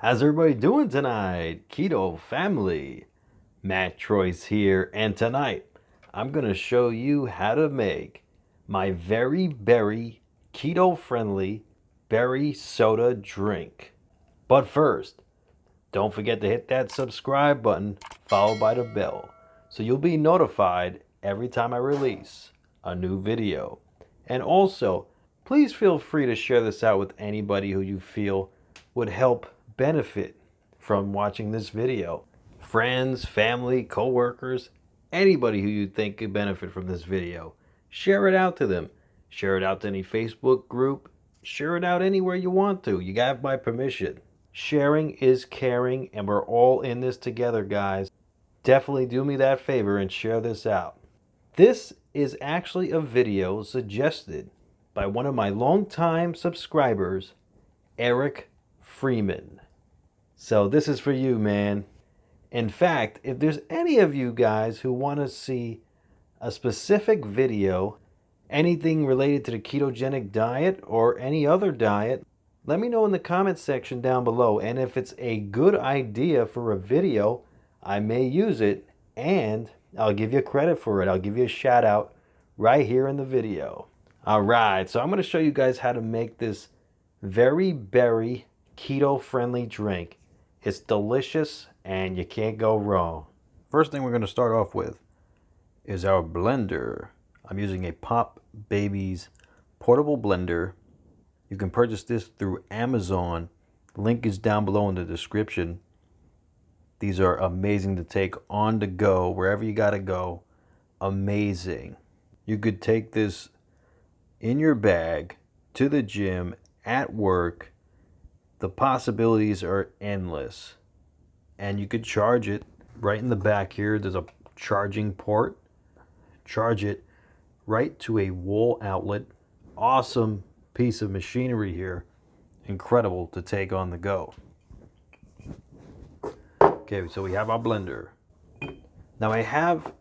How's everybody doing tonight? Keto family. Matt Troy's here, and tonight I'm going to show you how to make my very berry keto friendly berry soda drink. But first, don't forget to hit that subscribe button followed by the bell so you'll be notified every time I release a new video. And also, please feel free to share this out with anybody who you feel would help benefit from watching this video. Friends, family, co-workers, anybody who you think could benefit from this video. Share it out to them. Share it out to any Facebook group. Share it out anywhere you want to. You got my permission. Sharing is caring, and we're all in this together, guys. Definitely do me that favor and share this out. This is actually a video suggested by one of my longtime subscribers, Eric Freeman. So this is for you, man. In fact, if there's any of you guys who want to see a specific video, anything related to the ketogenic diet or any other diet, let me know in the comments section down below. And if it's a good idea for a video, I may use it and I'll give you credit for it. I'll give you a shout out right here in the video. All right, so I'm going to show you guys how to make this very berry keto friendly drink. It's delicious and you can't go wrong. First thing we're going to start off with is our blender. I'm using a Popbabies portable blender. You can purchase this through Amazon. The link is down below in the description. These are amazing to take on the go, wherever you gotta go. Amazing. You could take this in your bag, to the gym, at work. The possibilities are endless. And you could charge it right in the back here. There's a charging port. Charge it right to a wall outlet. Awesome piece of machinery here. Incredible to take on the go. Okay, so we have our blender. Now I have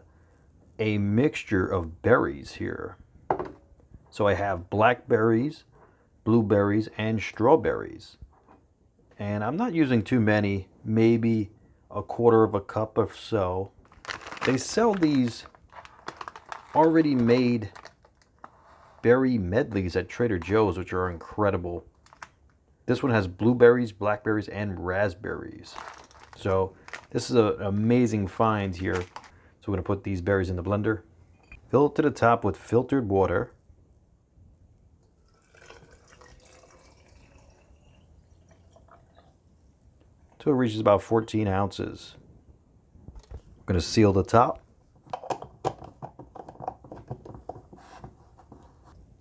a mixture of berries here. So I have blackberries, blueberries, and strawberries. And I'm not using too many, maybe a quarter of a cup or so. They sell these already made berry medleys at Trader Joe's, which are incredible. This one has blueberries, blackberries, and raspberries. So this is an amazing find here. So we're going to put these berries in the blender. Fill it to the top with filtered water. Till it reaches about 14 ounces. I'm going to seal the top.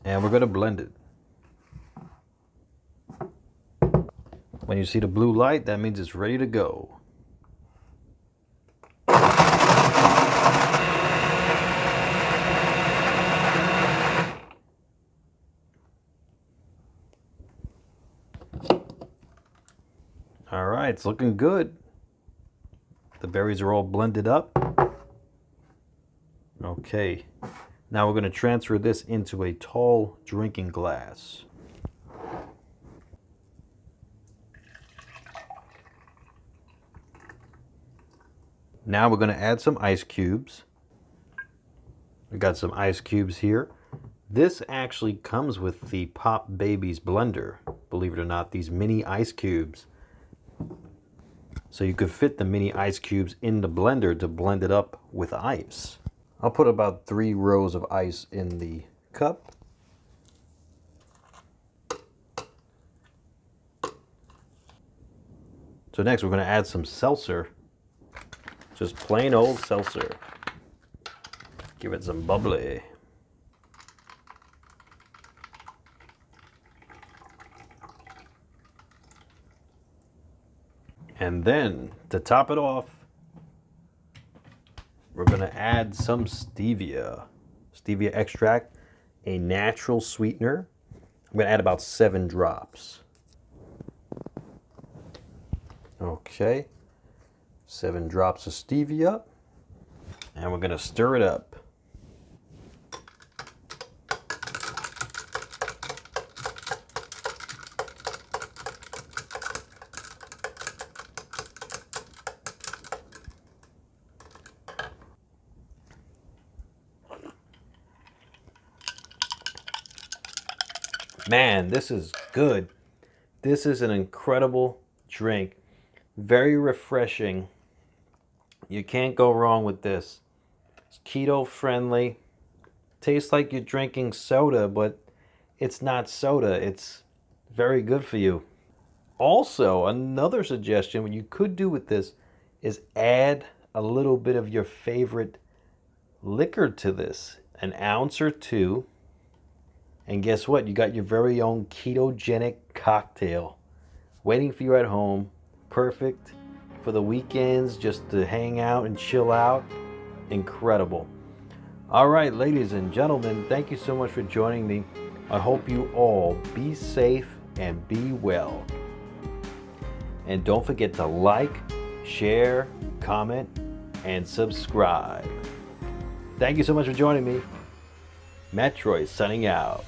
And we're going to blend it. When you see the blue light, that means it's ready to go. All right, it's looking good. The berries are all blended up. Okay, now we're going to transfer this into a tall drinking glass. Now we're going to add some ice cubes. We got some ice cubes here. This actually comes with the Popbabies blender, believe it or not, these mini ice cubes. So you could fit the mini ice cubes in the blender to blend it up with ice. I'll put about 3 rows of ice in the cup. So next we're going to add some seltzer. Just plain old seltzer. Give it some bubbly. And then, to top it off, we're going to add some stevia. Stevia extract, a natural sweetener. I'm going to add about 7 drops. Okay. 7 drops of stevia. And we're going to stir it up. Man, this is good. This is an incredible drink. Very refreshing. You can't go wrong with this. It's keto friendly. Tastes like you're drinking soda, but it's not soda. It's very good for you. Also, another suggestion what you could do with this is add a little bit of your favorite liquor to this, an ounce or two. And guess what? You got your very own ketogenic cocktail waiting for you at home. Perfect for the weekends, just to hang out and chill out. Incredible. All right, ladies and gentlemen, thank you so much for joining me. I hope you all be safe and be well. And don't forget to like, share, comment, and subscribe. Thank you so much for joining me. Matt Troy signing out.